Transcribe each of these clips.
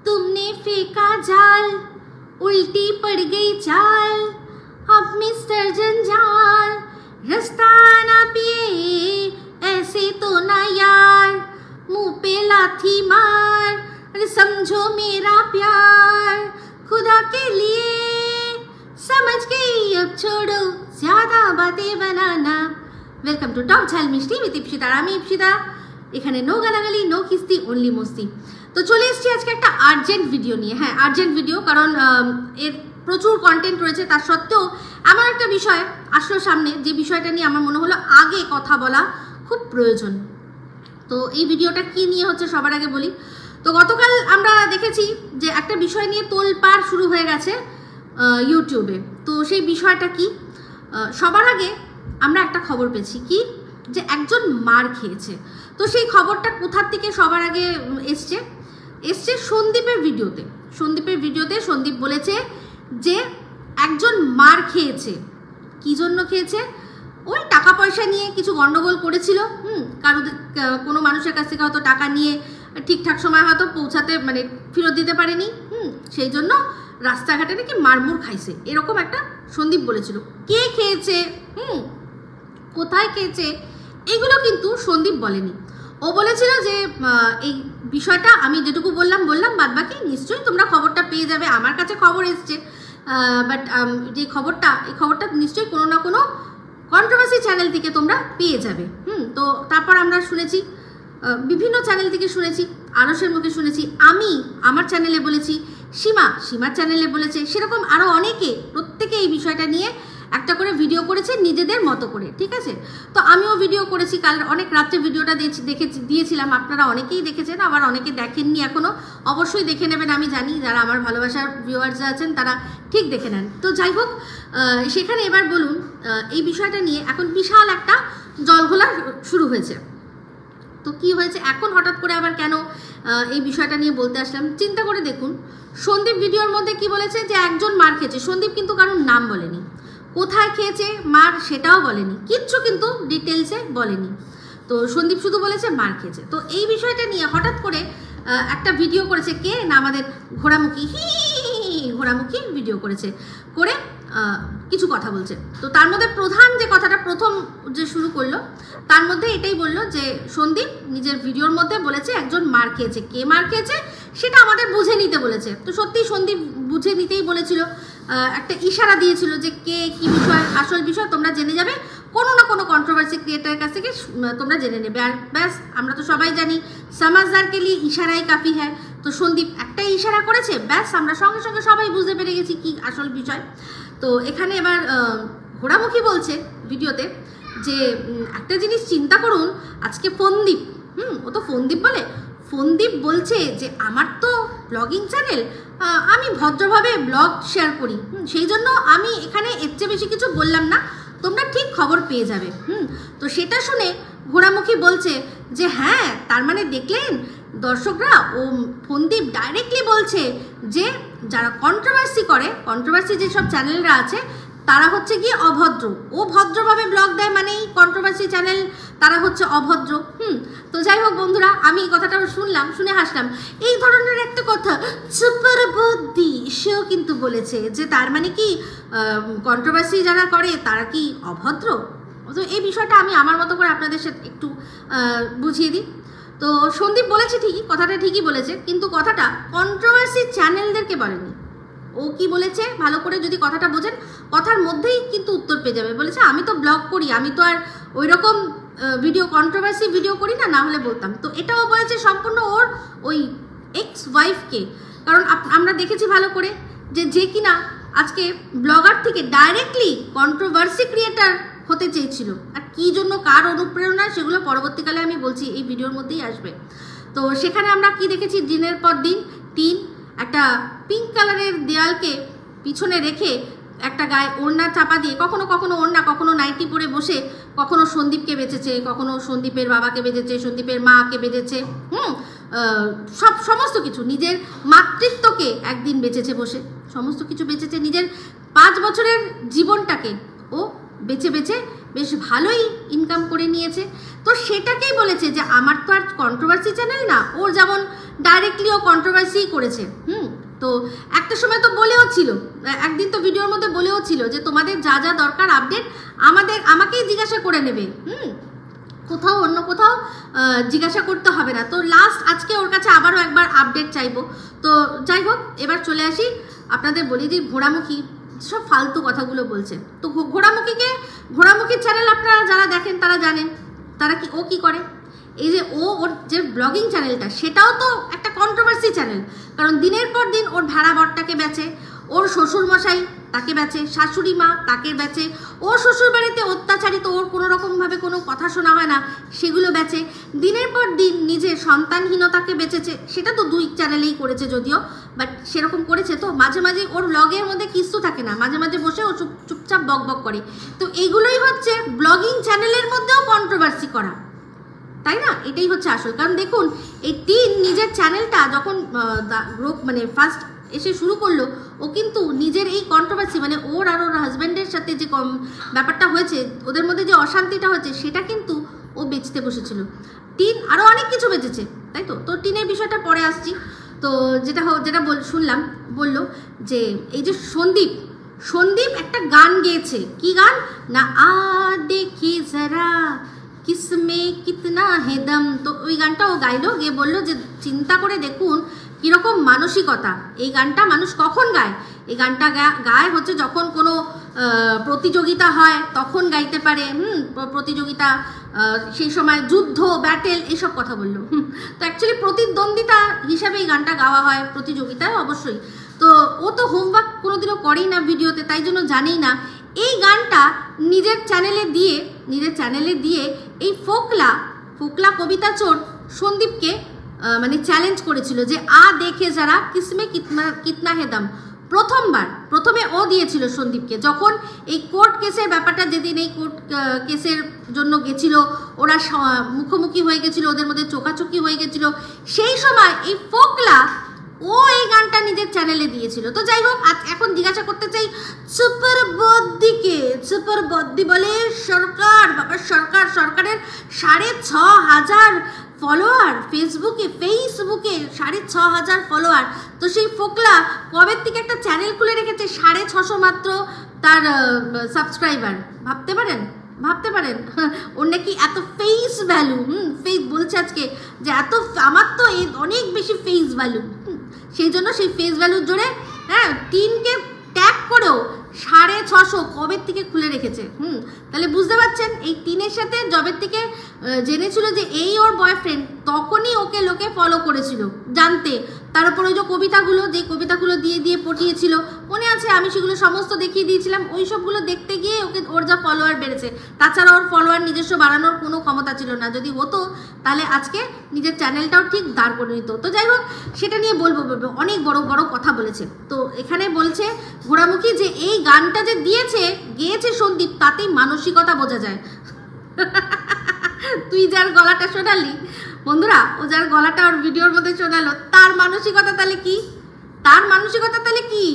तुमने फेंका जाल, उल्टी पड़ गई चाल, अब मिस्टर जंजाल रास्ता ना पिए, ऐसे तो ना यार, मुंह पे लाथी मार, अरे समझो मेरा प्यार, खुदा के लिए समझ गई, अब छोड़ो ज्यादा बातें बनाना। वेलकम टू टक झाल मिष्टी विद इप्सिता। আমি ইপসিতা, এখানে নো গালাগালি, নো কিস্তি, অনলি মস্তি। তো চলে এসেছি আজকে একটা আর্জেন্ট ভিডিও নিয়ে। হ্যাঁ, আর্জেন্ট ভিডিও, কারণ এর প্রচুর কন্টেন্ট রয়েছে। তার সত্ত্বেও আমার একটা বিষয় আসলো সামনে, যে বিষয়টা নিয়ে আমার মনে হলো আগে কথা বলা খুব প্রয়োজন। তো এই ভিডিওটা কি নিয়ে হচ্ছে সবার আগে বলি। তো গতকাল আমরা দেখেছি যে একটা বিষয় নিয়ে তোলপাড় শুরু হয়ে গেছে ইউটিউবে। তো সেই বিষয়টা কি, সবার আগে আমরা একটা খবর পেয়েছি কি, যে একজন মার খেয়েছে। তো সেই খবরটা কোথার থেকে সবার আগে এসছে সন্দীপের ভিডিওতে। সন্দীপ বলেছে যে একজন মার খেয়েছে। কি জন্য খেয়েছে? ওই টাকা পয়সা নিয়ে কিছু গন্ডগোল করেছিল। কোনো মানুষের কাছ থেকে হয়তো টাকা নিয়ে ঠিকঠাক সময় হয়তো পৌঁছাতে, মানে ফেরত দিতে পারেনি। সেই জন্য রাস্তাঘাটে নাকি মারমুর খাইছে, এরকম একটা সন্দীপ বলেছিল। কে খেয়েছে, কোথায় খেয়েছে, এগুলো কিন্তু সন্দীপ বলেনি। ও বলেছিল যে এই বিষয়টা আমি যেটুকু বললাম, বাদবাকি নিশ্চয়ই তোমরা খবরটা পেয়ে যাবে। আমার কাছে খবর এসছে, বাট যে এই খবরটা নিশ্চয়ই কোনো না কোনো কন্ট্রোভার্সি চ্যানেল থেকে তোমরা পেয়ে যাবে। তো তারপর আমরা শুনেছি, বিভিন্ন চ্যানেল থেকে শুনেছি, আরশের মুখে শুনেছি, আমি আমার চ্যানেলে বলেছি, সীমার চ্যানেলে বলেছে, সেরকম আরও অনেকে, প্রত্যেকে এই বিষয়টা নিয়ে একটা করে ভিডিও করেছে নিজেদের মতো করে। ঠিক আছে, তো আমিও ভিডিও করেছি, কাল অনেক রাত্রে ভিডিওটা দিয়েছিলাম। আপনারা অনেকেই দেখেছেন, আবার অনেকে দেখেননি এখনও, অবশ্যই দেখে নেবেন। আমি জানি যারা আমার ভালোবাসার ভিউয়ার্সরা আছেন তারা ঠিক দেখে নেন। তো যাই হোক, সেখানে এবার বলুন, এই বিষয়টা নিয়ে এখন বিশাল একটা জলঘোলা শুরু হয়েছে। তো কি হয়েছে এখন হঠাৎ করে আবার কেন এই বিষয়টা নিয়ে বলতে আসলাম, চিন্তা করে দেখুন। সন্দীপ ভিডিওর মধ্যে কি বলেছে, যে একজন মার খেয়েছে। সন্দীপ কিন্তু কারোর নাম বলেনি, কোথায় খেয়েছে মার সেটাও বলেনি, কিচ্ছু কিন্তু ডিটেলসে বলেনি। তো সন্দীপ শুধু বলেছে মার খেয়েছে। তো এই বিষয়টা নিয়ে হঠাৎ করে একটা ভিডিও করেছে কে না, আমাদের ঘোড়ামুখী ভিডিও করেছে, করে কিছু কথা বলছে। তো তার মধ্যে প্রধান যে কথাটা প্রথম যে শুরু করলো, তার মধ্যে এটাই বললো যে সন্দীপ নিজের ভিডিওর মধ্যে বলেছে একজন মার খেয়েছে। কে মার খেয়েছে সেটা আমাদের বুঝে নিতে বলেছে। তো সত্যি সন্দীপ বুঝে নিতেই বলেছিল, একটা ইশারা দিয়েছিল যে কে কি বিষয়, আসল বিষয় তোমরা জেনে যাবে, কোনো না কোনো কন্ট্রোভার্সি ক্রিয়েটারের কাছ থেকে তোমরা জেনে নেবে। আর ব্যাস, আমরা তো সবাই জানি সমাজদারকে নিয়ে ইশারাই কাফি হ্যাঁ। তো সন্দীপ একটাই ইশারা করেছে, ব্যাস আমরা সঙ্গে সঙ্গে সবাই বুঝতে পেরে গেছি কি আসল বিষয়। তো এখানে এবার ঘোড়ামুখী বলছে ভিডিওতে যে একটা জিনিস চিন্তা করুন, আজকে ফোনদীপ, ও তো ফোনদীপ বলে, ফোনদীপ বলছে যে আমার তো ব্লগিং চ্যানেল, আমি ভদ্রভাবে ব্লগ শেয়ার করি, সেই জন্য আমি এখানে এর চেয়ে বেশি কিছু বললাম না, তোমরা ঠিক খবর পেয়ে যাবে। তো সেটা শুনে ঘোড়ামুখী বলছে যে হ্যাঁ, তার মানে দেখলেন দর্শকরা, ও ফোনদীপ ডাইরেক্টলি বলছে যে যারা কন্ট্রোভার্সি যেসব চ্যানেলরা আছে তারা হচ্ছে গিয়ে অভদ্র। ও ভদ্রভাবে ব্লগ দেয় মানেই কন্ট্রোভার্সি চ্যানেল তারা হচ্ছে অভদ্র। তো যাই হোক বন্ধুরা, আমি এই কথাটা শুনলাম, শুনে হাসলাম। এই ধরনের একটা কথা সুপার বুদ্ধি সেও কিন্তু বলেছে যে তার মানে কি কন্ট্রোভার্সি যারা করে তারা কি অভদ্র। তো এই বিষয়টা আমি আমার মতো করে আপনাদের সাথে একটু বুঝিয়ে দিই। তো সন্দীপ বলেছে ঠিকই, কথাটা ঠিকই বলেছে, কিন্তু কথাটা কন্ট্রোভার্সি চ্যানেলদেরকে বলেনি। ও কি বলেছে ভালো করে যদি কথাটা বোঝেন, কথার মধ্যেই কিন্তু উত্তর পেয়ে যাবে। বলেছে আমি তো ব্লগ করি, আমি তো আর ওই রকম কন্ট্রোভার্সি ভিডিও করি না, না হলে বলতাম। তো এটাও বলেছে সম্পূর্ণ ওর ওই এক্স ওয়াইফকে, কারণ আমরা দেখেছি ভালো করে যে কিনা আজকে ব্লগার থেকে ডাইরেক্টলি কন্ট্রোভার্সি ক্রিয়েটার হতে চেয়েছিল। আর কী জন্য, কার অনুপ্রেরণা, সেগুলো পরবর্তীকালে আমি বলছি, এই ভিডিওর মধ্যেই আসবে। তো সেখানে আমরা কি দেখেছি, দিনের পর দিন একটা পিঙ্ক কালারের দেয়ালকে পিছনে রেখে একটা গায়ে ওড়না চাপা দিয়ে, কখনো কখনো ওড়না, কখনো নাইটি পরে বসে, কখনো সন্দীপকে বেঁচেছে, কখনো সন্দীপের বাবাকে বেঁচেছে, সন্দীপের মাকে বেঁচেছে, সমস্ত কিছু, নিজের মাতৃত্বকে একদিন বেঁচেছে বসে, সমস্ত কিছু বেঁচেছে, নিজের 5 বছরের জীবনটাকে ও বেছে বেছে বেশ ভালোই ইনকাম করে নিয়েছে। তো সেটাকেই বলেছে যে আমার তো আর কন্ট্রোভার্সি চ্যানেল না, ওর যেমন ডাইরেক্টলি ও কন্ট্রোভার্সি করেছে। তো একটা সময় তো বলেও ছিল, একদিন তো ভিডিওর মধ্যে বলেও ছিল যে তোমাদের যা যা দরকার আপডেট আমাকেই জিজ্ঞাসা করে নেবে, কোথাও অন্য কোথাও জিজ্ঞাসা করতে হবে না। তো লাস্ট আজকে ওর কাছে আবারও একবার আপডেট চাইবো। তো যাই হোক, এবার চলে আসি, আপনাদের বলি যে ঘোড়ামুখী সব ফালতু কথাগুলো বলছে। তো ঘোড়ামুখীর চ্যানেল আপনারা যারা দেখেন তারা জানেন ও কি করে। এই যে ওর যে ব্লগিং চ্যানেলটা, সেটাও তো একটা কন্ট্রোভার্সি চ্যানেল, কারণ দিনের পর দিন ওর ভাড়া বরটাকে বেচে, ওর শ্বশুরমশাই তাকে বেচে, শাশুড়ি মা তাকে বেচে, ওর শ্বশুর বাড়িতে অত্যাচারিত ওর কোনো রকমভাবে কোনো কথা শোনা হয় না সেগুলো বেচে, দিনের পর দিন নিজের সন্তানহীনতাকে বেচেছে। সেটা তো 2 চ্যানেলেই করেছে যদিও, বাট সেরকম করেছে। তো মাঝে মাঝে ওর ব্লগের মধ্যে কিছু থাকে না, মাঝে মাঝে বসে ও চুপচাপ বক করে। তো এইগুলোই হচ্ছে ব্লগিং চ্যানেলের মধ্যেও কন্ট্রোভার্সি করা, তাই না? এটাই হচ্ছে আসল কারণ। দেখুন, এই টিন নিজের চ্যানেলটা যখন মানে ফার্স্ট এসে শুরু করলো, ও কিন্তু নিজের এই কন্ট্রোভার্সি মানে ওর আর ওর হাজব্যান্ডের সাথে যে ব্যাপারটা হয়েছে, ওদের মধ্যে যে অশান্তিটা হয়েছে, সেটা কিন্তু ও বেচতে বসেছিল। টিন আরও অনেক কিছু বেচেছে, তাই তো। তো টিনের বিষয়টা পরে আসছি। তো যেটা শুনলাম, বললো যে এই যে সন্দীপ একটা গান গেয়েছে। কি গান না, আ দেখি যারা কিসমে কিতনা হে দম। তো ওই গানটা ও গাইলো, গিয়ে বললো যে চিন্তা করে দেখুন কীরকম মানসিকতা। এই গানটা মানুষ কখন গায়? এই গানটা গায় হচ্ছে যখন কোনো প্রতিযোগিতা হয় তখন গাইতে পারে, প্রতিযোগিতা, সেই সময় যুদ্ধ, ব্যাটেল, এইসব কথা বললো। তো অ্যাকচুয়ালি প্রতিদ্বন্দ্বিতা হিসাবে এই গানটা গাওয়া হয়, প্রতিযোগিতায় অবশ্যই। তো ও তো হোমওয়ার্ক কোনোদিনও করেই না ভিডিওতে, তাই জন্য জানেই না। এই গানটা নিজের চ্যানেলে দিয়ে এই ফোকলা কবিতা চোর সন্দীপকে মানে চ্যালেঞ্জ করেছিল যে আ দেখে যারা কিসমে কিতনা হে দম। প্রথমে ও দিয়েছিল সন্দীপকে, যখন এই কোর্ট কেসের ব্যাপারটা, যেদিন এই কোর্ট কেসের জন্য গেছিল, ওরা মুখোমুখি হয়ে গেছিল, ওদের মধ্যে চোখাচোখি হয়ে গেছিল, সেই সময় এই ফোকলা ও এই গানটা নিজের চ্যানেলে দিয়েছিল। তো যাই হোক, এখন জিজ্ঞাসা করতে চাই সুপার বদ্দি বলে সরকার, বাবা সরকারের 6,500 ফলোয়ার, ফেসবুকে 6,500 ফলোয়ার। তো সেই ফোকলা কবের থেকে একটা চ্যানেল খুলে রেখেছে, 650 মাত্র তার সাবস্ক্রাইবার। ভাবতে পারেন ওর নাকি এত ফেস ভ্যালু। ফেস বলছে আজকে যে আমার তো অনেক বেশি ফেস ভ্যালু, সেই জন্য সেই ফেস ভ্যালুর জোরে টিনকে ট্যাগ করেও 650 কবের থেকে খুলে রেখেছে। তাহলে বুঝতে পারছেন, এই টিনের সাথে জবের থেকে জেনেছিল যে এই ওর বয়ফ্রেন্ড, তখনই ওকে লোকে ফলো করেছিল জানতে। তার উপর ওই যে কবিতাগুলো দিয়ে পটিয়েছিল, মনে আছে? আমি সেগুলো সমস্ত দেখিয়ে দিয়েছিলাম। ওই সবগুলো দেখতে গিয়ে ওর যা ফলোয়ার বেড়েছে। তাছাড়া ওর ফলোয়ার নিজস্ব বাড়ানোর কোনো ক্ষমতা ছিল না, যদি হতো তাহলে আজকে নিজের চ্যানেলটাও ঠিক দাঁড় করে নিত। তো যাই হোক, সেটা নিয়ে বলবো, অনেক বড় কথা বলেছে। তো এখানে বলছে ঘোড়ামুখী যে এই গানটা যে গেয়েছে সন্দীপ, তাতেই মানসিকতা বোঝা যায়। তুই যার গলাটা শোনালি বন্ধুরা, ও যার গলাটা ওর ভিডিওর মধ্যে শোনালো, তার মানসিকতা তাহলে কি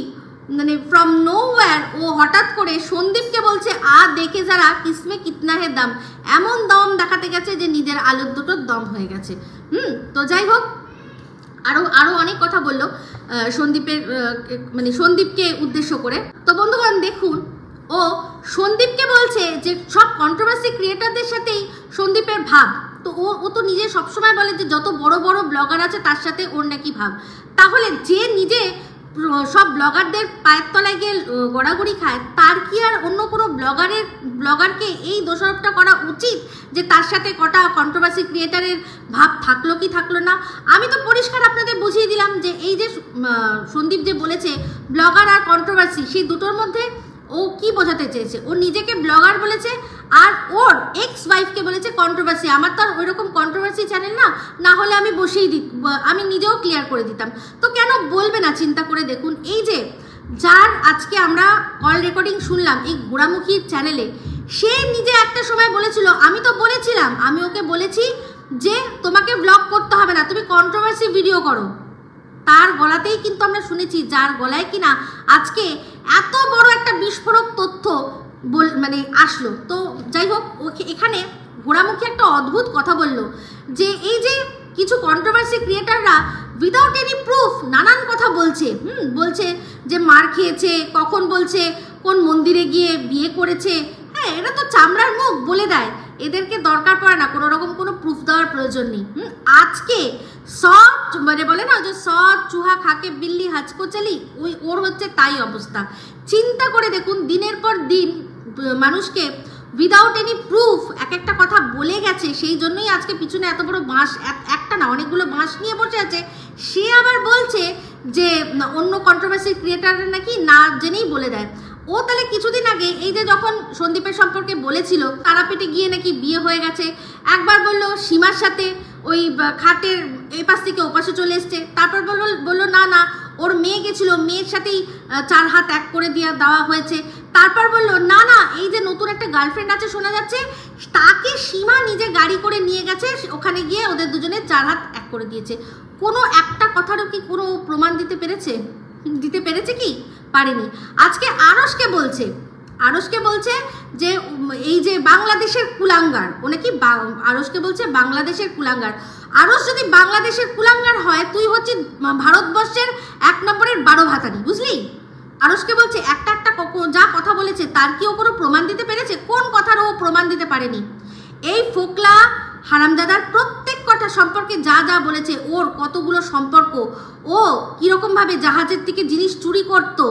মানে ফ্রম নোওয়্যার ও হঠাৎ করে সন্দীপকে বলছে আ দেখে যারা কিসমে কিতনা হে দম, এমন দম দেখাতে গেছে যে নিজের আলুর দুটোর দম হয়ে গেছে। তো যাই হোক, আরো অনেক কথা বললো সন্দীপকে উদ্দেশ্য করে। তো বন্ধুগণ দেখুন, ও সন্দীপকে বলছে যে সব কন্ট্রোভার্সি ক্রিয়েটারদের সাথেই সন্দীপের ভাব। তো ও তো নিজে সবসময় বলে যে যত বড় ব্লগার আছে তার সাথে ওর নাকি ভাব। তাহলে যে নিজে সব ব্লগারদের পায়ের তলায় গিয়ে গড়াগড়ি খায়, তার কি আর অন্য কোনো ব্লগারকে এই দোষারোপটা করা উচিত যে তার সাথে কটা কন্ট্রোভার্সি ক্রিয়েটারের ভাব থাকলো কি থাকলো না? আমি তো পরিষ্কার আপনাদের বুঝিয়ে দিলাম যে এই যে সন্দীপ যে বলেছে ব্লগার আর কন্ট্রোভার্সি, সেই দুটোর মধ্যে ও কি বোঝাতে চেয়েছে। ও নিজেকে ব্লগার বলেছে আর ওর এক্স ওয়াইফকে বলেছে কন্ট্রোভার্সি। আমার তো আর ওই রকম কন্ট্রোভার্সি চ্যানেল না হলে আমি আমি নিজেও ক্লিয়ার করে দিতাম। তো কেন বলবে না? চিন্তা করে দেখুন, এই যে যার আজকে আমরা কল রেকর্ডিং শুনলাম এই ঘোড়ামুখীর চ্যানেলে, সে নিজে একটা সময় বলেছিল, আমি ওকে বলেছি যে তোমাকে ব্লগ করতে হবে না, তুমি কন্ট্রোভার্সি ভিডিও করো। তার গলাতেই কিন্তু আমরা শুনেছি, যার গলায় কিনা আজকে এত বড় একটা বিস্ফোরক তথ্য মানে আসলো। তো যাই হোক, এখানে ঘোড়ামুখী একটা অদ্ভুত কথা বলল যে এই যে কিছু কন্ট্রোভার্সি ক্রিয়েটাররা উইদাউট এনি প্রুফ নানান কথা বলছে, বলছে যে মার খেয়েছে, কখন বলছে কোন মন্দিরে গিয়ে বিয়ে করেছে। হ্যাঁ, এরা তো চামড়ার মুখ বলে দেয়, এদেরকে দরকার পড়ে না কোনো রকম কোনো প্রুফ দেওয়ার প্রয়োজন নেই। আজকে সব মানে বলে না যে সব চুহা খাকে বিল্লি হাঁচকো চালি, ওর হচ্ছে তাই অবস্থা। চিন্তা করে দেখুন, দিনের পর দিন মানুষকে উইদাউট এনি প্রুফ এক একটা কথা বলে গেছে, সেই জন্যই আজকে পিছনে এত বড় বাঁশ, একটা না অনেকগুলো বাঁশ নিয়ে বসে আছে। সে আবার বলছে যে অন্য কন্ট্রোভার্সি ক্রিয়েটাররা নাকি না জেনেই বলে দেয়। ও তাহলে কিছুদিন আগে এই যে যখন সন্দীপের সম্পর্কে বলেছিল তারাপীঠে গিয়ে নাকি বিয়ে হয়ে গেছে, একবার বললো সীমার সাথে ওই খাটের এই পাশ থেকে ও পাশে চলে এসছে, তারপর বললো না না ওর মেয়ে গেছিল, মেয়ের সাথেই 4 হাত এক করে দেওয়া হয়েছে, তারপর বললো না না এই যে নতুন একটা গার্লফ্রেন্ড আছে শোনা যাচ্ছে, তাকে সীমা নিজে গাড়ি করে নিয়ে গেছে, ওখানে গিয়ে ওদের দুজনের 4 হাত এক করে দিয়েছে। কোনো একটা কথারও কি কোনো প্রমাণ দিতে পেরেছে কি? পারেনি। আজকে আরশকে বলছে যে এই যে বাংলাদেশের কুলাঙ্গার, ও নাকি আরশকে বলছে বাংলাদেশের কুলাঙ্গার। আরশ যদি বাংলাদেশের কুলাঙ্গার হয়, তুই হচ্ছে ভারতবর্ষের 1 নম্বরের 12 ভাতারি, বুঝলি? আরশকে বলছে একটা যা কথা বলেছে তার কি ও কোনো প্রমাণ দিতে পেরেছে? কোন কথার ও প্রমাণ দিতে পারেনি। এই ফোকলা হারামদাদার প্রত্যেক কথা সম্পর্কে যা যা বলেছে, ওর কতগুলো সম্পর্ক, ও কীরকমভাবে জাহাজের থেকে জিনিস চুরি করতো,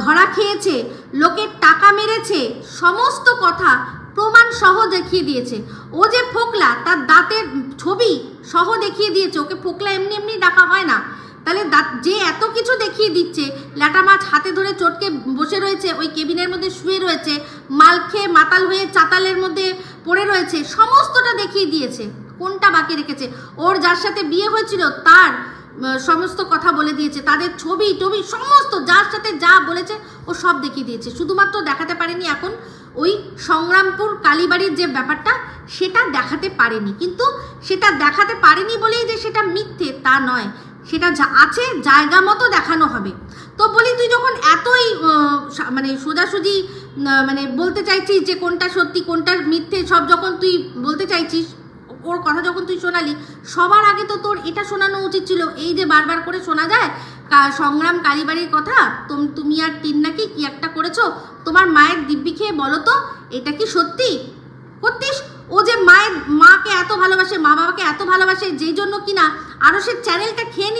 ধরা খেয়েছে, লোকের টাকা মেরেছে, সমস্ত কথা প্রমাণ সহ দেখিয়ে দিয়েছে। ও যে ফোকলা, তার দাঁতের ছবি সহ দেখিয়ে দিয়েছে। ওকে ফোকলা এমনি এমনি ডাকা হয় না। তাহলে যে এত কিছু দেখিয়ে দিচ্ছে, ল্যাটা মাছ হাতে ধরে চটকে বসে রয়েছে, ওই কেবিনের মধ্যে শুয়ে রয়েছে, মাল খেয়ে মাতাল হয়ে চাতালের মধ্যে পড়ে রয়েছে, সমস্তটা দেখিয়ে দিয়েছে। কোনটা বাকি রেখেছে? ওর যার সাথে বিয়ে হয়েছিল তার সমস্ত কথা বলে দিয়েছে, তাদের ছবি টবি সমস্ত যার সাথে যা বলেছে ও সব দেখিয়ে দিয়েছে। শুধুমাত্র দেখাতে পারেনি এখন ওই সংগ্রামপুর কালীবাড়ির যে ব্যাপারটা, সেটা দেখাতে পারেনি। কিন্তু সেটা দেখাতে পারেনি বলেই যে সেটা মিথ্যে তা নয়, সেটা যা আছে জায়গা মতো দেখানো হবে। তো বলি, তুই যখন এতই মানে সোজাসুজি মানে বলতে চাইছিস যে কোনটা সত্যি কোনটা মিথ্যে সব যখন তুই বলতে চাইছিস, ওর কথা যখন তুই শোনালি, সবার আগে তো তোর এটা শোনানো উচিত ছিল। এই যে বারবার করে শোনা যায় সংগ্রাম কালীবাড়ির কথা, তুমি আর টিন নাকি কি একটা করেছো, তোমার মায়ের দিব্যি খেয়ে বলো তো এটা কি সত্যি করতিস? ও যে মাকে এত ভালোবাসে, মা বাবাকে এত ভালোবাসে, যেই জন্য কিনা আরশের চ্যানেলটা খেয়ে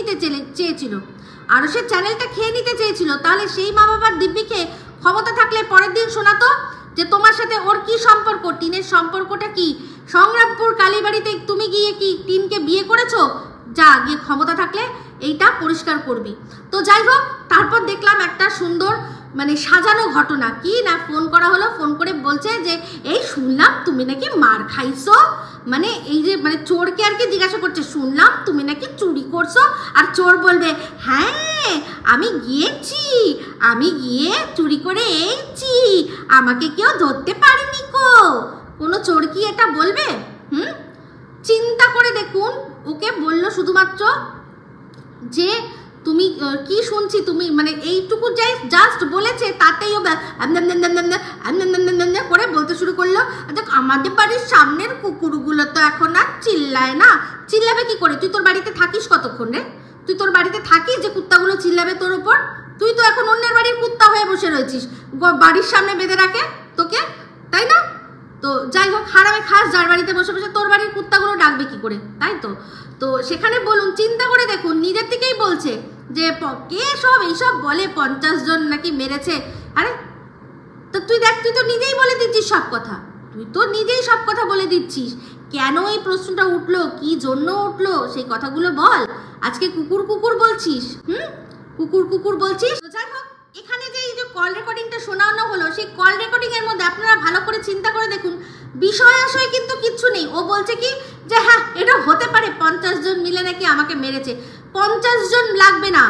নিতে চেয়েছিল, তাহলে সেই মা বাবার দিব্যি খেয়ে ক্ষমতা থাকলে পরের দিন শোনাতো যে তোমার সাথে ওর কি সম্পর্ক, টিনের সম্পর্কটা কি, সংগ্রামপুর কালীবাড়িতে তুমি গিয়ে কি টিনকে বিয়ে করেছো, যা গিয়ে ক্ষমতা থাকলে এইটা পরিষ্কার করবি। তো যাই হোক, তারপর দেখলাম একটা সুন্দর মানে সাজানো ঘটনা, কি না ফোন করা হলো, ফোন করে বলছে যে এই শুনলাম তুমি নাকি মার খাইছো, মানে এই যে মানে চোরকে আর কি জিজ্ঞাসা করছে, শুনলাম তুমি নাকি চুরি করছো, আর চোর বলবে হ্যাঁ আমি গিয়ে চুরি করে এসেছি, আমাকে কেউ ধরতে পারেনি কো। কোনো চোর কি এটা বলবে? চিন্তা করে দেখুন, ওকে বললো শুধুমাত্র যে তুমি কি শুনছি, তুমি মানে এইটুকু জাস্ট বলেছে, তাতেই ও করে বলতে শুরু করলো। আমাদের বাড়ির সামনের কুকুরগুলো তো এখন আর চিল্লায় না। চিল্লাবে কি করে? তুই তোর বাড়িতে থাকিস কতক্ষণ রে? তুই তোর বাড়িতে থাকিস যে কুত্তাগুলো চিল্লাবে তোর ওপর? তুই তো এখন অন্যের বাড়ির কুত্তা হয়ে বসে রয়েছিস, বাড়ির সামনে বেঁধে রাখে তোকে, তাই না? তো যাই হোক, হারামে খাস যার বাড়িতে বসে বসে, তোর বাড়ির কুত্তাগুলো ডাকবে কি করে, তাই তো? তো সেখানে বলুন, চিন্তা করে দেখুন, নিজের থেকেই বলছে যে কে সব এইসব বলে 50 জন নাকি মেরেছে। আরে তো তুই দেখ, তুই তো নিজেই বলে দিচ্ছিস সব কথা, বলে দিচ্ছিস। কেন এই প্রশ্নটা উঠলো, কি জন্য উঠলো, সেই কথাগুলো বল। আজকে কুকুর বলছিস, কুকুর বলছিস। যাই হোক, এখানে যে এই যে কল রেকর্ডিংটা শোনানো হলো, সেই কল রেকর্ডিং এর মধ্যে আপনারা ভালো করে চিন্তা করে দেখুন, বিষয় আশয় কিন্তু কিচ্ছু নেই। ও বলছে কি যে হ্যাঁ এটা হতে পারে 50 জন মিলে নাকি আমাকে মেরেছে। 50 জন লাগবে না,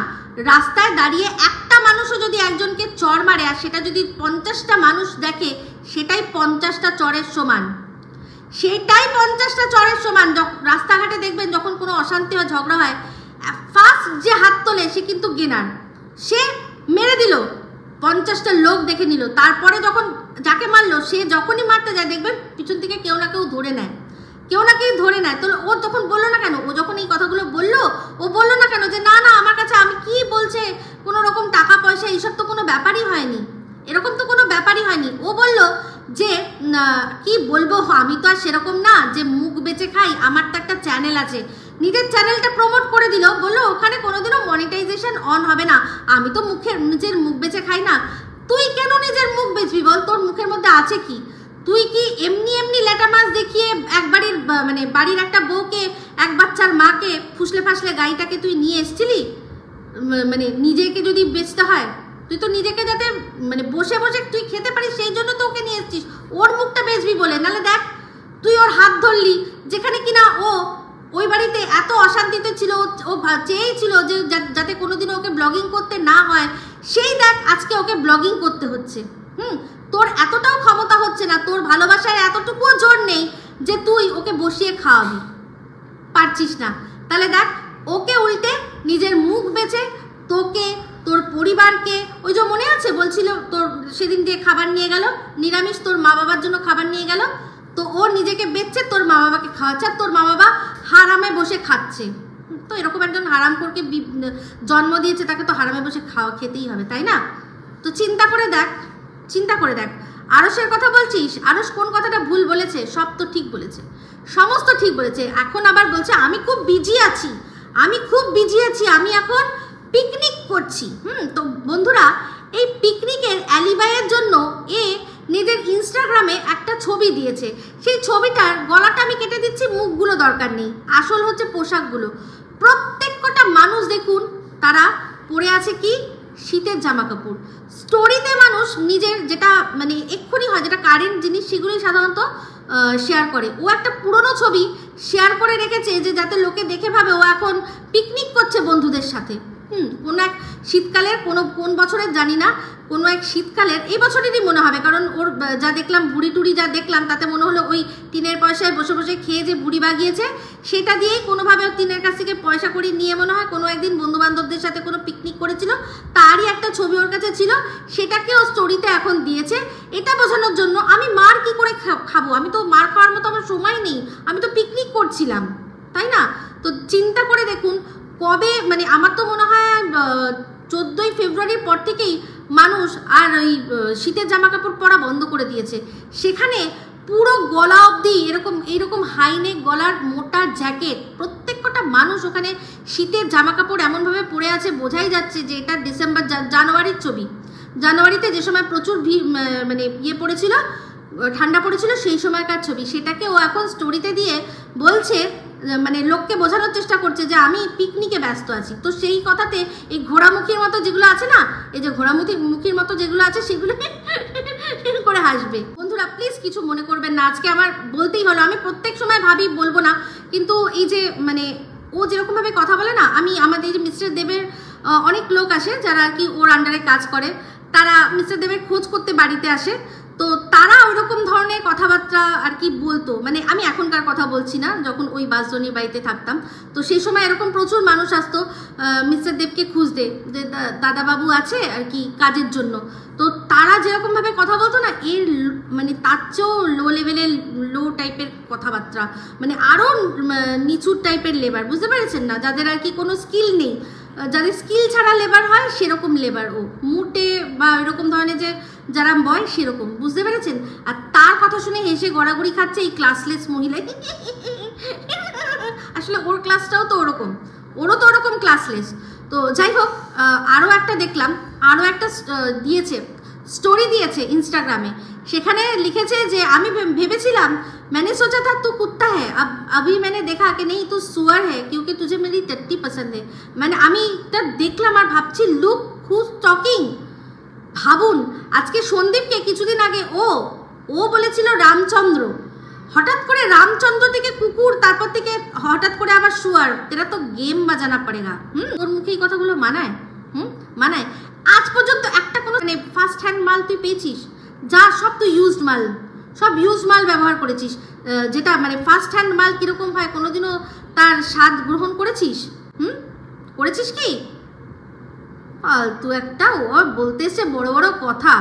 রাস্তায় দাঁড়িয়ে একটা মানুষও যদি একজনকে চড় মারে, আর সেটা যদি 50টা মানুষ দেখে, সেটাই 50টা চড়ের সমান। রাস্তাঘাটে দেখবেন যখন কোনো অশান্তি হয়, ঝগড়া হয়, ফার্স্ট যে হাত তোলে সে কিন্তু গেনার, সে মেরে দিল, 50টা লোক দেখে নিল, তারপরে যখন যাকে মারলো সে যখনই মারতে যায় দেখবেন পিছন থেকে কেউ না কেউ ধরে নেয়, কেউ না কেউ ধরে নেয়। তো ও তখন বললো না কেন, ও যখন এই কথাগুলো বললো, ও বললো না কেন যে না না আমার কাছে আমি কি বলছে কোনো রকম টাকা পয়সা এইসব তো কোনো ব্যাপারই হয়নি, এরকম তো কোনো ব্যাপারই হয়নি। ও বলল যে কি বলবো, আমি তো আর সেরকম না যে মুখ বেচে খাই, আমার তো একটা চ্যানেল আছে, নিজের চ্যানেলটা প্রমোট করে দিল, বললো ওখানে কোনোদিনও মনিটাইজেশন অন হবে না, আমি তো নিজের মুখ বেচে খাই না। তুই কেন নিজের মুখ বেচবি বল, তোর মুখের মধ্যে আছে কি? তুই কি এমনি এমনি লেটা মাছ দেখিয়ে এক বাড়ির মানে বাড়ির একটা বউকে, এক বাচ্চার মাকে ফুসলে ফাসলে গাড়িটাকে তুই নিয়ে এসেছিলি? মানে নিজেকে যদি বেচতে হয়, তুই তো নিজেকে যাতে মানে বসে বসে তুই খেতে পারিস সেই জন্য তো ওকে নিয়ে এসেছিস, ওর মুখটা বেচবি বলে। নাহলে দেখ তুই ওর হাত ধরলি, যেখানে কিনা ও ওই বাড়িতে এত অশান্তিতে ছিল, ও চেয়েছিল যে যাতে কোনোদিনও ওকে ব্লগিং করতে না হয়, সেই দেখ আজকে ওকে ব্লগিং করতে হচ্ছে। তোর এতটাও ক্ষমতা হচ্ছে না, তোর ভালোবাসার এতটুকুও জোর নেই যে তুই ওকে বসিয়ে খাওয়াবি, পারছিস না। তাহলে দেখ ওকে উল্টে নিজের মুখ বেচে তোকে, তোর পরিবারকে, ওই যে মনে আছে বলছিল তোর সেদিন যে খাবার নিয়ে গেল নিরামিষ, তোর মা বাবার জন্য খাবার নিয়ে গেল, তো ও নিজেকে বেচছে, তোর মা বাবাকে খাওয়াচ্ছে, আর তোর মা বাবা হারামে বসে খাচ্ছে। তো এরকম একজন হারামখোরকে জন্ম দিয়েছে, তাকে তো হারামে বসে খেতেই হবে, তাই না? তো চিন্তা করে দেখ, চিন্তা করে দেখ। আরশের কথা বলছিস, আরশ কোন কথাটা ভুল বলেছে? সব তো ঠিক বলেছে, সমস্ত ঠিক বলেছে। এখন আবার বলছে আমি খুব বিজি আছি, আমি খুব বিজি আছি, আমি এখন পিকনিক করছি। তো বন্ধুরা, এই পিকনিকের অ্যালিবাইয়ের জন্য এ নিজের ইনস্টাগ্রামে একটা ছবি দিয়েছে, সেই ছবিটার গলাটা আমি কেটে দিচ্ছি, মুখগুলো দরকার নেই, আসল হচ্ছে পোশাকগুলো। প্রত্যেকটা মানুষ দেখুন তারা পরে আছে কি শীতের জামা কাপড়। স্টোরিতে মানুষ নিজের যেটা মানে এক্ষুনি হয়, যেটা কারেন্ট জিনিস, সেগুলোই সাধারণত শেয়ার করে। ও একটা পুরনো ছবি শেয়ার করে রেখেছে যে যাতে লোকে দেখে ভাবে ও এখন পিকনিক করছে বন্ধুদের সাথে। কোনো এক শীতকালের কোন বছরের জানি না, কোনো এক শীতকালের, এই বছরেরই মনে হবে, কারণ ওর যা দেখলাম বুড়ি টুড়ি যা দেখলাম তাতে মনে হলো ওই টিনের পয়সায় বসে বসে খেয়ে যে বুড়ি বাগিয়েছে সেটা দিয়েই কোনোভাবে টিনের কাছ থেকে পয়সা করি নিয়ে মনে হয় কোনো একদিন বন্ধু বান্ধবদের সাথে কোনো পিকনিক করেছিল, তারই একটা ছবি ওর কাছে ছিল, সেটাকে ও স্টোরিতে এখন দিয়েছে এটা বোঝানোর জন্য আমি মার কি করে খাবো, আমি তো মার খাওয়ার মতো আমার সময় নেই, আমি তো পিকনিক করছিলাম, তাই না? তো চিন্তা করে দেখুন কবে, মানে আমার তো মনে হয় 14ই ফেব্রুয়ারির পর থেকেই মানুষ আর ওই শীতের জামা কাপড় পরা বন্ধ করে দিয়েছে। সেখানে পুরো গলা অবধি এইরকম হাইনেক গলার মোটা জ্যাকেট, প্রত্যেকটা মানুষ ওখানে শীতের জামা কাপড় এমনভাবে পরে আছে, বোঝাই যাচ্ছে যে এটা ডিসেম্বর জানুয়ারির ছবি। জানুয়ারিতে যে সময় প্রচুর মানে ইয়ে পড়েছিল, ঠান্ডা পড়েছিল, সেই সময়কার ছবি, সেটাকে ও এখন স্টোরিতে দিয়ে বলছে, মানে লোককে বোঝানোর চেষ্টা করছে যে আমি পিকনিকে ব্যস্ত আছি। তো সেই কথাতে এই ঘোড়ামুখীর মতো যেগুলো আছে না, এই যে ঘোড়ামুখীর মতো যেগুলো আছে সেগুলো করে হাসবে। বন্ধুরা প্লিজ কিছু মনে করবেন না, আজকে আমার বলতেই হলো, আমি প্রত্যেক সময় ভাবি বলবো না, কিন্তু এই যে মানে ও যেরকমভাবে কথা বলে না, আমি আমাদের এই যে মিস্টার দেবের অনেক লোক আসে যারা কি ওর আন্ডারে কাজ করে, তারা মিস্টার দেবের খোঁজ করতে বাড়িতে আসে, তো তারা ওইরকম ধরনের কথাবার্তা আর কি বলতো, মানে আমি এখনকার কথা বলছি না, যখন ওই বাসজনির বাড়িতে থাকতাম তো সেই সময় এরকম প্রচুর মানুষ আসতো মিস্টার দেবকে খুঁজতে, যে দাদাবাবু আছে আর কি কাজের জন্য। তো তারা যেরকমভাবে কথা বলতো না, এর মানে তার চেয়েও লো লেভেলের, লো টাইপের কথাবার্তা, মানে আরও নিচুর টাইপের লেবার, বুঝতে পেরেছেন না? যাদের আর কি কোনো স্কিল নেই, যাদের স্কিল ছাড়া লেবার হয় সেরকম লেবার ও, মুটে বা এরকম ধরনের যে যারা বয় সেরকম, বুঝতে পেরেছেন? আর তার কথা শুনে হেসে গড়াগড়ি খাচ্ছে এই ক্লাসলেস মহিলা। আসলে ওর ক্লাসটাও তো ওরকম, ওরও তো ওরকম ক্লাসলেস। তো যাই হোক, আরও একটা দেখলাম, আরও একটা দিয়েছে, স্টোরি দিয়েছে ইনস্টাগ্রামে, সেখানে লিখেছে যে আমি ভেবেছিলাম मैंने सोचा था तू कुत्ता है, अब अभी मैंने देखा कि नहीं तू सुअर है क्योंकि तुझे मेरी टट्टी पसंद है। মানে আমি এটা দেখলাম আর ভাবছি লুক হুজ টকিং। ভাবুন আজকে সন্দীপকে কিছুদিন আগে ও বলেছিল রামচন্দ্র, হঠাৎ করে রামচন্দ্র থেকে কুকুর, তারপর থেকে হঠাৎ করে আবার শুয়ার, তেরা তো গেম বাজানা পড়েগা। ওর মুখে এই কথাগুলো মানায়? মানায়? আজ পর্যন্ত একটা কোনো মানে ফার্স্ট হ্যান্ড মাল তুই পেয়েছিস? যা সব তুই ইউজড মাল, সব ইউজ মাল ব্যবহার করেছিস, যেটা মানে ফার্স্ট হ্যান্ড মাল কীরকম হয় কোনোদিনও তার স্বাদ গ্রহণ করেছিস? করেছিস কি? ফালতু একটা, ওর বলতে এসছে বড় বড় কথা,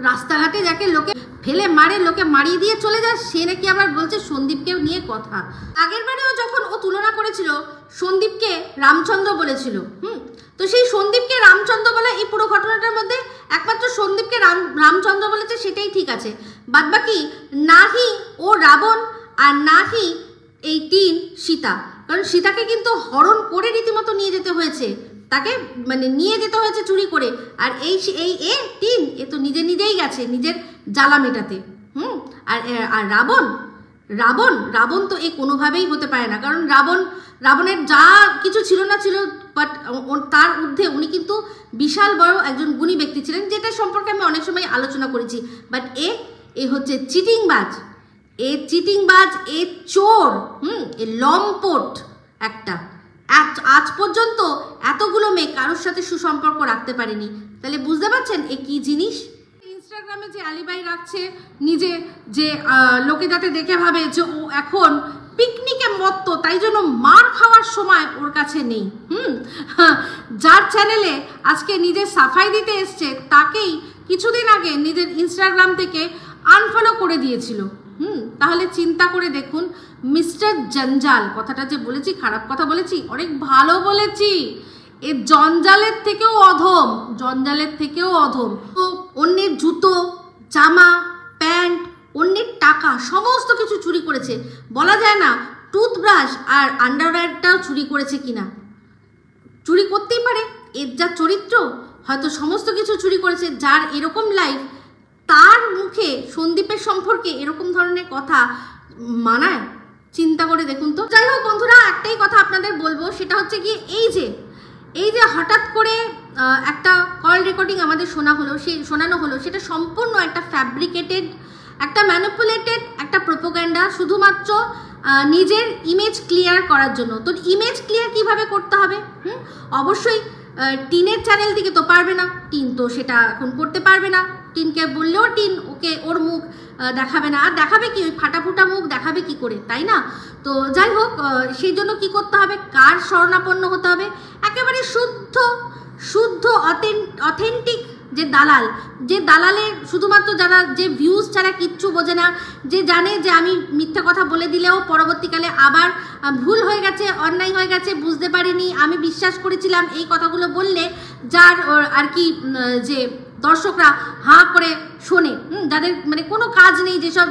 রাস্তাঘাটে যাকে লোকে ফেলে মারে, লোকে মারিয়ে দিয়ে চলে যায়, সে নাকি আবার বলছে সন্দীপকে নিয়ে কথা। আগের বারেও যখন ও তুলনা করেছিল সন্দীপকে রামচন্দ্র বলেছিল, তো সেই সন্দীপকে রামচন্দ্র বলা এই পুরো ঘটনাটার মধ্যে একমাত্র সন্দীপকে রামচন্দ্র বলেছে, সেটাই ঠিক আছে। বাদবাকি নাহি ও রাবণ আর নাহি এই টিন সীতা, কারণ সীতাকে কিন্তু হরণ করে রীতিমতো নিয়ে যেতে হয়েছে, তাকে মানে নিয়ে যেতে হয়েছে চুরি করে। আর এই টিন এ তো নিজেই গেছে নিজের জ্বালা মেটাতে। আর রাবণ তো এ কোনোভাবেই হতে পারে না, কারণ রাবণের যা কিছু ছিল না ছিল, বাট তার ঊর্ধ্বে উনি কিন্তু বিশাল বড় একজন গুণী ব্যক্তি ছিলেন, যেটা সম্পর্কে আমি অনেক সময় আলোচনা করেছি। বাট এ হচ্ছে চিটিংবাজ, এ চোর, এ লম্পট একটা। আজ পর্যন্ত এতগুলো মেয়ে কারোর সাথে সুসম্পর্ক রাখতে পারেনি, তাহলে বুঝতে পারছেন এ কি জিনিস। ইনস্টাগ্রামে যে আলিবাই রাখছে নিজে, যে লোকে যাতে দেখে ভাবে যে ও এখন পিকনিকে মত্ত, তাই জন্য মার খাওয়ার সময় ওর কাছে নেই। যার চ্যানেলে আজকে নিজের সাফাই দিতে এসছে, তাকেই কিছুদিন আগে নিজের ইনস্টাগ্রাম থেকে আনফলো করে দিয়েছিল। তাহলে চিন্তা করে দেখুন, মিস্টার জঞ্জাল, কথাটা যে বলেছি খারাপ কথা বলেছি, অনেক ভালো বলেছি, এ জঞ্জালের থেকেও অধম। তো অন্যের জুতো, জামা, প্যান্ট, অন্যের টাকা সমস্ত কিছু চুরি করেছে, বলা যায় না টুথব্রাশ আর আন্ডারওয়্যারটাও চুরি করেছে কিনা। চুরি করতেই পারে, এর যা চরিত্র, হয়তো সমস্ত কিছু চুরি করেছে। যার এরকম লাইফ, তার মুখে সন্দীপের সম্পর্কে এরকম ধরনের কথা মানায়? চিন্তা করে দেখুন তো। যাই হোক বন্ধুরা, একটাই কথা আপনাদের বলবো, সেটা হচ্ছে কি, এই যে হঠাৎ করে একটা কল রেকর্ডিং আমাদের শোনানো হলো, সেটা সম্পূর্ণ একটা ফ্যাব্রিকেটেড, একটা ম্যানিপুলেটেড একটা প্রোপাগান্ডা, শুধুমাত্র নিজের ইমেজ ক্লিয়ার করার জন্য। তো ইমেজ ক্লিয়ার কিভাবে করতে হবে? অবশ্যই টিনের চ্যানেল থেকে তো পারবে না, টিন তো সেটা এখন করতে পারবে না। টিনকে বললেও টিন ওর মুখ দেখাবে না, আর দেখাবে কি, ওই ফাটাফুটা মুখ দেখাবে কি করে, তাই না? তো যাই হোক, সেই জন্য কি করতে হবে, কার শরণাপন্ন হতে হবে? একেবারে শুদ্ধ অথেন্টিক যে দালালের শুধুমাত্র যারা যে ভিউজ ছাড়া কিচ্ছু বোঝে না, যে জানে যে আমি মিথ্যা কথা বলে দিলেও পরবর্তীকালে আবার ভুল হয়ে গেছে, অন্যায় হয়ে গেছে, বুঝতে পারিনি, আমি বিশ্বাস করেছিলাম, এই কথাগুলো বললে যার আর কি যে দর্শকরা হাঁ করে শোনে, যাদের মানে কোনো কাজ নেই, যেসব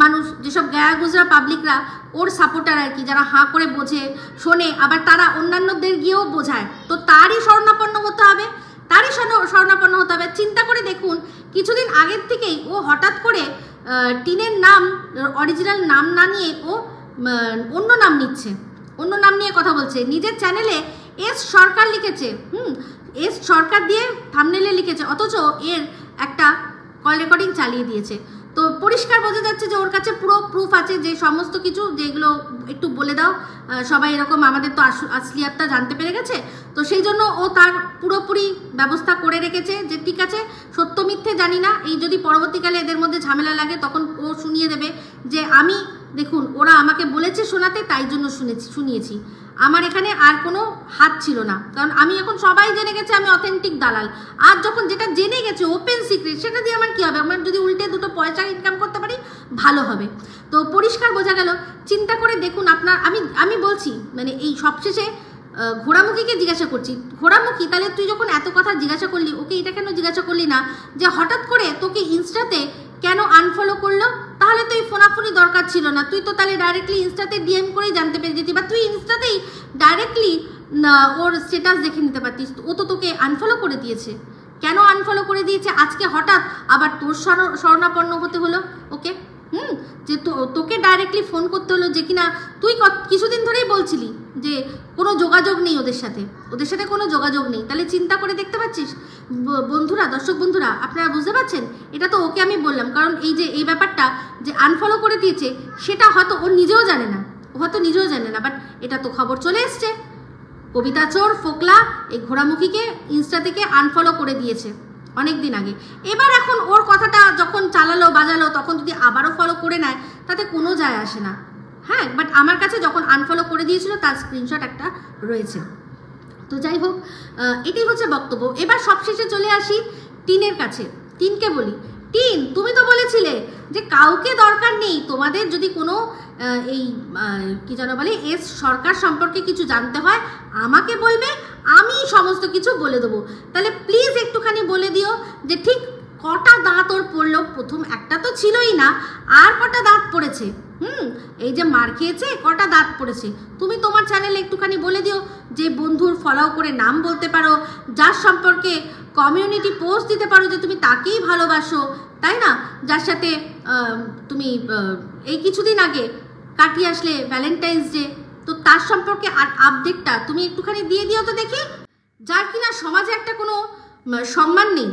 মানুষ, যেসব গায়া গুজরা পাবলিকরা ওর সাপোর্টার আর কি, যারা হাঁ করে বোঝে শোনে, আবার তারা অন্যান্যদের গিয়েও বোঝায়, তো তারই শরণাপন্ন হতে হবে। চিন্তা করে দেখুন, কিছুদিন আগের থেকেই ও হঠাৎ করে টিনের নাম, অরিজিনাল নাম না নিয়ে ও অন্য নাম নিচ্ছে, অন্য নাম নিয়ে কথা বলছে। নিজের চ্যানেলে এস সরকার লিখেছে, এস সরকার দিয়ে থাম্বনেলে লিখেছে, অথচ এর একটা কল রেকর্ডিং চালিয়ে দিয়েছে। তো পরিষ্কার বোঝা যাচ্ছে যে ওর কাছে পুরো প্রুফ আছে, যে সমস্ত কিছু যেগুলো একটু বলে দাও, সবাই এরকম আমাদের তো আসলিয়াতটা জানতে পেরে গেছে, তো সেই জন্য ও তার পুরোপুরি ব্যবস্থা করে রেখেছে যে ঠিক আছে, সত্য মিথ্যে জানি না, এই যদি পরবর্তীকালে এদের মধ্যে ঝামেলা লাগে তখন ও শুনিয়ে দেবে যে আমি, দেখুন ওরা আমাকে বলেছে শোনাতে, তাই জন্য শুনিয়েছি, আমার এখানে আর কোনো হাত ছিল না, কারণ আমি এখন সবাই জেনে গেছে আমি অথেন্টিক দালাল। আর যখন যেটা জেনে গেছে ওপেন সিক্রেট, সেটা দিয়ে আমার কী হবে? আমার যদি উল্টে দুটো পয়সা ইনকাম করতে পারি ভালো হবে। তো পরিষ্কার বোঝা গেল। চিন্তা করে দেখুন আপনার, আমি বলছি মানে এই সবশেষে ঘোড়ামুখীকে জিজ্ঞাসা করছি, ঘোড়ামুখী তাহলে তুই যখন এত কথা জিজ্ঞাসা করলি, ওকে এটা কেন জিজ্ঞাসা করলি না যে হঠাৎ করে তোকে ইনস্টাতে কেন আনফলো করলো? তাহলে তো এই ফোনাফোনি দরকার ছিল না, তুই তো তাহলে ডাইরেক্টলি ইনস্টাতে ডিএম করেই জানতে পেরে যেতি, বা তুই ইনস্টাতেই ডাইরেক্টলি ওর স্ট্যাটাস দেখে নিতে পারতিস। ও তো তোকে আনফলো করে দিয়েছে, কেন আনফলো করে দিয়েছে আজকে হঠাৎ আবার তোর শরণাপন্ন হতে হলো ওকে? যে তোকে ডাইরেক্টলি ফোন করতে হলো, যে কিনা তুই কিছুদিন ধরেই বলছিলি যে কোনো যোগাযোগ নেই ওদের সাথে কোনো যোগাযোগ নেই। তাহলে চিন্তা করে দেখতে পাচ্ছিস বন্ধুরা, দর্শক বন্ধুরা, আপনারা বুঝতে পারছেন? এটা তো ওকে আমি বললাম, কারণ এই ব্যাপারটা যে আনফলো করে দিয়েছে সেটা হয়তো ও নিজেও জানে না, বাট এটা তো খবর চলে এসছে, কবিতা চোর ফোকলা এই ঘোড়ামুখীকে ইনস্টা থেকে আনফলো করে দিয়েছে অনেক দিন আগে। এবার এখন ওর কথাটা যখন চালালো বাজালো, তখন যদি আবারও ফলো করে নেয় তাতে কোনো যায় আসে না। হ্যাঁ, বাট আমার কাছে যখন আনফলো করে দিয়েছিল তার স্ক্রিনশট একটা রয়েছে। তো যাই হোক, এটাই হচ্ছে বক্তব্য। এবার সবশেষে চলে আসি টিনের কাছে। টিনকে বলি, টিন তুমি তো বলেছিলে যে কাউকে দরকার নেই, তোমাদের যদি কোনো এই কি যেন বলে সরকার সম্পর্কে কিছু জানতে হয় আমাকে বলবে, আমি সমস্ত কিছু বলে দেবো। তাহলে প্লিজ একটুখানি বলে দিও যে ঠিক কটা দাঁত ওর পড়লো। প্রথম একটা তো ছিলই না, আর কটা দাঁত পড়েছে? এই যে মার খেয়েছে কটা দাঁত পড়েছে তুমি তোমার চ্যানেলে একটুখানি বলে দিও। যে বন্ধুর ফলো করে নাম বলতে পারো, যার সম্পর্কে কমিউনিটি পোস্ট দিতে পারো যে তুমি তাকেই ভালোবাসো, তাই না? যার সাথে তুমি এই কিছুদিন আগে কাটিয়ে আসলে ভ্যালেন্টাইন্স ডে, তো তার সম্পর্কে আর আপডেটটা তুমি একটুখানি দিয়ে দিও তো দেখি। যার কিনা সমাজে একটা কোনো সম্মান নেই,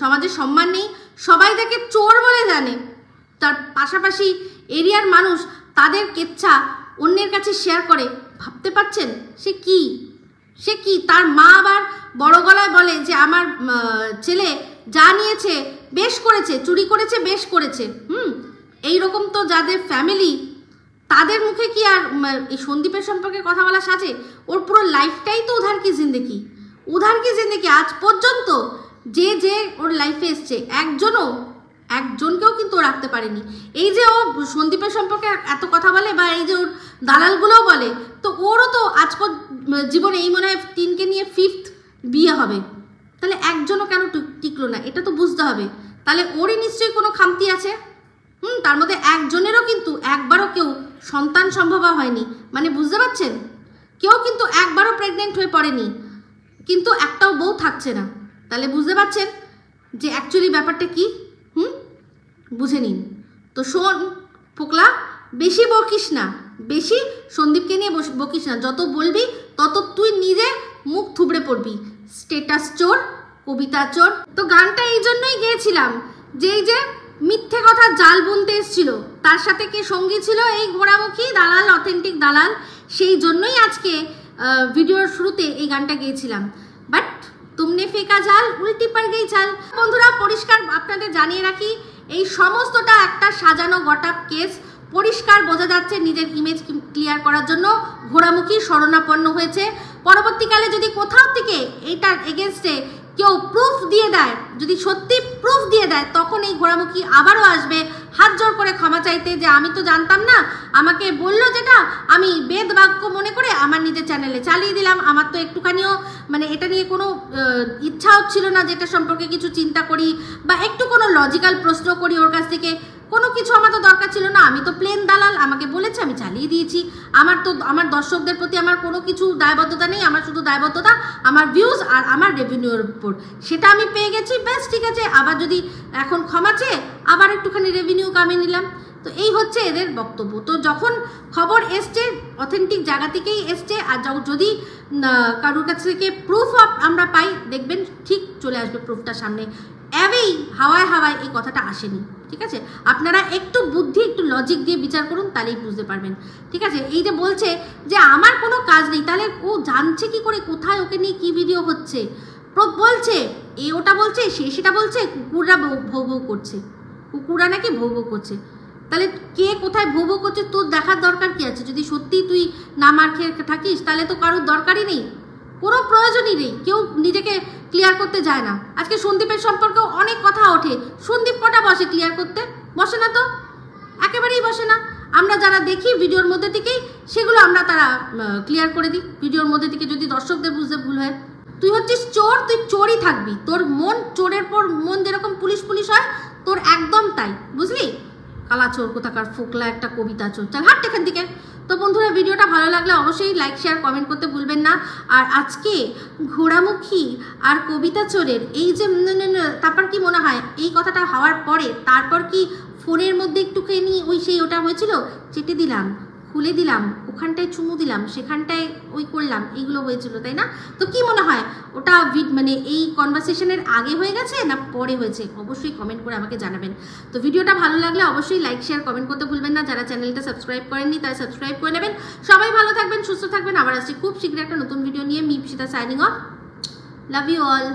সমাজে সম্মান নেই, সবাই তাকে চোর বলে জানে, তার পাশাপাশি এরিয়ার মানুষ তাদের কেচ্ছা অন্যের কাছে শেয়ার করে। ভাবতে পারছেন সে কি? তার মা আবার বড় গলায় বলে যে আমার ছেলে যা নিয়েছে বেশ করেছে, চুরি করেছে বেশ করেছে। এইরকম তো যাদের ফ্যামিলি, তাদের মুখে কি আর এই সন্দীপের সম্পর্কে কথা বলা সাজে? ওর পুরো লাইফটাই তো উধার কি জিন্দেগি। আজ পর্যন্ত যে ওর লাইফে এসছে একজনকেও কিন্তু ও রাখতে পারেনি। এই যে ও সন্দীপের সম্পর্কে এত কথা বলে, বা এই যে ওর দালালগুলোও বলে, তো ওরও তো আজ জীবনে এই মনে হয় টিনকে নিয়ে 5th বিয়ে হবে। তাহলে একজনও কেন টিকলো না? এটা তো বুঝতে হবে। তাহলে ওরই নিশ্চয়ই কোনো খামতি আছে। তার মধ্যে একজনেরও কিন্তু একবারও কেউ সন্তান সম্ভবা হয়নি, মানে বুঝতে পারছেন? কেউ কিন্তু একবারও প্রেগনেন্ট হয়ে পড়েনি, কিন্তু একটাও বউ থাকছে না। তাহলে বুঝতে পারছেন যে অ্যাকচুয়ালি ব্যাপারটা কি? বুঝে নিন। তো শোন ফোকলা, বেশি বকিস না, বেশি সন্দীপকে নিয়ে বকিস না। যত বলবি তত তুই নিজে মুখ থুবড়ে পড়বি। স্টেটাস চোর, কবিতা চোর। তো গানটা এই জন্যই গেয়েছিলাম যে এই যে মিথ্যে কথা জাল বুনতে এসেছিল, তার সাথে কে সঙ্গী ছিল? এই ঘোড়ামুখী দালাল, অথেন্টিক দালাল। সেই জন্যই আজকে ভিডিওর শুরুতে এই গানটা গেয়েছিলাম। বাট তুমনে ফেকা জাল উল্টি পড় গই চাল। বন্ধুরা, পরিষ্কার আপনাদের জানিয়ে রাখি, এই সমস্তটা একটা সাজানো গটাপ কেস। পরিষ্কার বোঝা যাচ্ছে নিজের ইমেজ ক্লিয়ার করার জন্য ঘোড়ামুখী শরণাপন্ন হয়েছে। পরবর্তীকালে যদি কোথাও থেকে এইটার এগেনস্টে কেউ প্রুফ দিয়ে দেয়, যদি সত্যি প্রুফ দিয়ে দেয়, তখন এই ঘোড়ামুখী আবারও আসবে হাত জোর করে ক্ষমা চাইতে যে আমি তো জানতাম না, আমাকে বললো যেটা আমি বেদ বাক্য মনে করে আমার নিজের চ্যানেলে চালিয়ে দিলাম। আমার তো একটুখানিও মানে এটা নিয়ে কোনো ইচ্ছা হচ্ছিল না যেটা সম্পর্কে কিছু চিন্তা করি বা একটু কোনো লজিক্যাল প্রশ্ন করি ওর কাছ থেকে। কোনো কিছু আমার তো দরকার ছিল না, আমি তো প্লেন দালাল, আমাকে বলেছে আমি চালিয়ে দিয়েছি। আমার দর্শকদের প্রতি আমার কোনো কিছু দায়বদ্ধতা নেই, আমার শুধু দায়বদ্ধতা আমার ভিউজ আর আমার রেভিনিউর উপর। সেটা আমি পেয়ে গেছি, বেশ ঠিক আছে। আবার যদি এখন ক্ষমা চেয়ে আবার একটুখানি রেভিনিউ কামিয়ে নিলাম। তো এই হচ্ছে এদের বক্তব্য। তো যখন খবর এসছে অথেন্টিক জায়গা থেকেই এসছে, আর যদি কারোর কাছ থেকে প্রুফ আমরা পাই, দেখবেন ঠিক চলে আসবে প্রুফটা সামনে। এবেই হাওয়ায় হাওয়ায় এই কথাটা আসেনি, ঠিক আছে? আপনারা একটু বুদ্ধি, একটু লজিক দিয়ে বিচার করুন, তাহলেই বুঝতে পারবেন, ঠিক আছে? এই যে বলছে যে আমার কোনো কাজ নেই, তাহলে ও জানছে কি করে কোথায় ওকে নিয়ে কী ভিডিও হচ্ছে? বলছে এ ওটা বলছে, সে সেটা বলছে, কুকুররা ভৌ ভৌ করছে, কুকুররা নাকি ভৌ ভৌ করছে। তাহলে কে কোথায় ভৌ ভৌ করছে তোর দেখার দরকার কি আছে? যদি সত্যি তুই না মার খেয়ে থাকিস তাহলে তো কারোর দরকারই নেই, কোনো প্রয়োজনই নেই, কেউ নিজেকে ক্লিয়ার করতে যায় না। আজকে সন্দীপের সম্পর্কেও অনেক কথা ওঠে, সন্দীপ কটা বসে ক্লিয়ার করতে? বসে না তো, একেবারেই বসে না। আমরা যারা দেখি ভিডিওর মধ্যে থেকেই সেগুলো আমরা তারা ক্লিয়ার করে দিই ভিডিওর মধ্যে থেকে, যদি দর্শকদের বুঝতে ভুল হয়। তুই হচ্ছিস চোর, তুই চোরই থাকবি। তোর মন চোরের পর মন যেরকম পুলিশ পুলিশ হয়, তোর একদম তাই, বুঝলি? কালা চোর কোথাকার, ফোকলা একটা কবিতা চোর, চল হাট এখান থেকে। তো বন্ধুরা, ভিডিওটা ভালো লাগলে অবশ্যই লাইক শেয়ার কমেন্ট করতে ভুলবেন না। আর আজকে ঘোড়ামুখী আর কবিতা চোরের এই যে তারপর কি মনে হয় এই কথাটা হওয়ার পরে তারপর কি ফোনের মধ্যে একটুখানি ওটা হয়েছিল, চেটে দিলাম, খুলে দিলাম, ওখানটায় চুমু দিলাম, সেখানটায় করলাম, এইগুলো হয়েছিল, তাই না? তো কি মনে হয় ওটা মানে এই কনভারসেশনের আগে হয়ে গেছে না পরে হয়েছে? অবশ্যই কমেন্ট করে আমাকে জানাবেন। তো ভিডিওটা ভালো লাগলে অবশ্যই লাইক শেয়ার কমেন্ট করতে ভুলবেন না। যারা চ্যানেলটা সাবস্ক্রাইব করেননি তারা সাবস্ক্রাইব করে নেবেন। সবাই ভালো থাকবেন, সুস্থ থাকবেন। আবার আসছি খুব শীঘ্রই একটা নতুন ভিডিও নিয়ে। Me Ipsita signing off. Love you all.